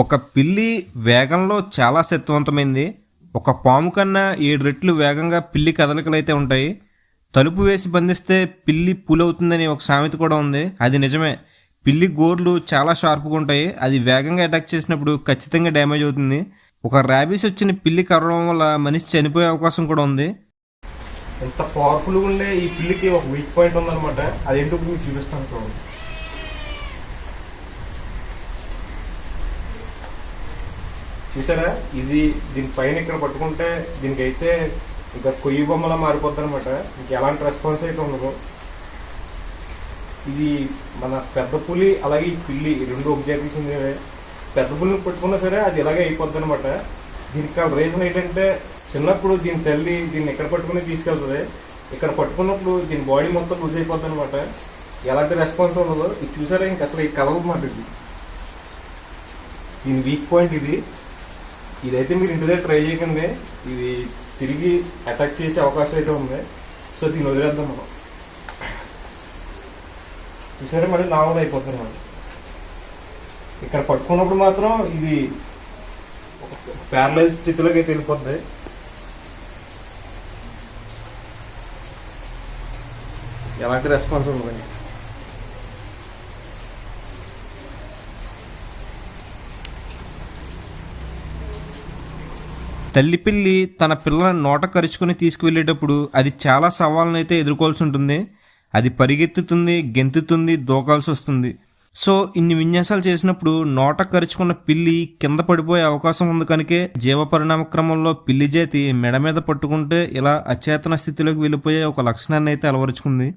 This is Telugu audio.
ఒక పిల్లి వేగంలో చాలా శక్తివంతమైంది. ఒక పాము కన్నా 7 రెట్లు వేగంగా పిల్లి కదలికలైతే ఉంటాయి. తలుపు వేసి బంధిస్తే పిల్లి పులవుతుందని ఒక సామెత కూడా ఉంది. అది నిజమే. పిల్లి గోర్లు చాలా షార్ప్గా ఉంటాయి. అది వేగంగా అటాక్ చేసినప్పుడు ఖచ్చితంగా డ్యామేజ్ అవుతుంది. ఒక ర్యాబీస్ వచ్చిన పిల్లి కరవడం వల్ల మనిషి చనిపోయే అవకాశం కూడా ఉంది. ఎంత పవర్ఫుల్గా ఉండే ఈ పిల్లికి ఒక వీక్ పాయింట్ ఉందన్నమాట. అదేంటో మీకు చూపిస్తాను చూడండి. చూసారా, ఇది దీని పైన ఇక్కడ పట్టుకుంటే దీనికైతే ఇంకా కొయ్యి బొమ్మలా మారిపోద్ది అనమాట. ఇంక ఎలాంటి రెస్పాన్స్ అయితే ఉండదు. ఇది మన పెద్ద పులి అలాగే ఈ పిల్లి రెండు ఒక జాతికి చెందినవే. పెద్ద పులిని పట్టుకున్నా సరే అది ఇలాగే అయిపోద్ది అనమాట. దీనికి రీజన్ ఏంటంటే చిన్నప్పుడు దీని తల్లి దీన్ని ఎక్కడ పట్టుకుని తీసుకెళ్తుంది. ఇక్కడ పట్టుకున్నప్పుడు దీని బాడీ మొత్తం లూజ్ అయిపోద్ది అనమాట. ఎలాంటి రెస్పాన్స్ ఉండదు. ఇది చూసారా, ఇంక అసలు ఈ కలవమాట. ఇది దీని వీక్ పాయింట్ ఇదైతే మీరు ఇంటి దగ్గర ట్రై చేయకండి. ఇది తిరిగి అటాక్ చేసే అవకాశం అయితే ఉంది. సో దీన్ని వదిలేద్దాం మనం. చూసారా, మళ్ళీ నార్మల్ అయిపోతుంది మనం. ఇక్కడ పట్టుకున్నప్పుడు మాత్రం ఇది ఒక ప్యారలైజ్ స్థితిలోకి అయితే వెళ్ళిపోద్ది. ఎలాంటి రెస్పాన్స్ ఉండదండి. తల్లి పిల్లి తన పిల్లలను నోట కరుచుకొని తీసుకువెళ్ళేటప్పుడు అది చాలా సవాళ్ళను అయితే ఎదుర్కోవాల్సి ఉంటుంది. అది పరిగెత్తుతుంది, గెంతుతుంది, దూకాల్సి వస్తుంది. సో ఇన్ని విన్యాసాలు చేసినప్పుడు నోట కరుచుకున్న పిల్లి కింద పడిపోయే అవకాశం ఉంది. కనుకే జీవ పరిణామ క్రమంలో పిల్లి జాతి మెడ మీద పట్టుకుంటే ఇలా అచేతన స్థితిలోకి వెళ్ళిపోయే ఒక లక్షణాన్ని అయితే అలవరుచుకుంది.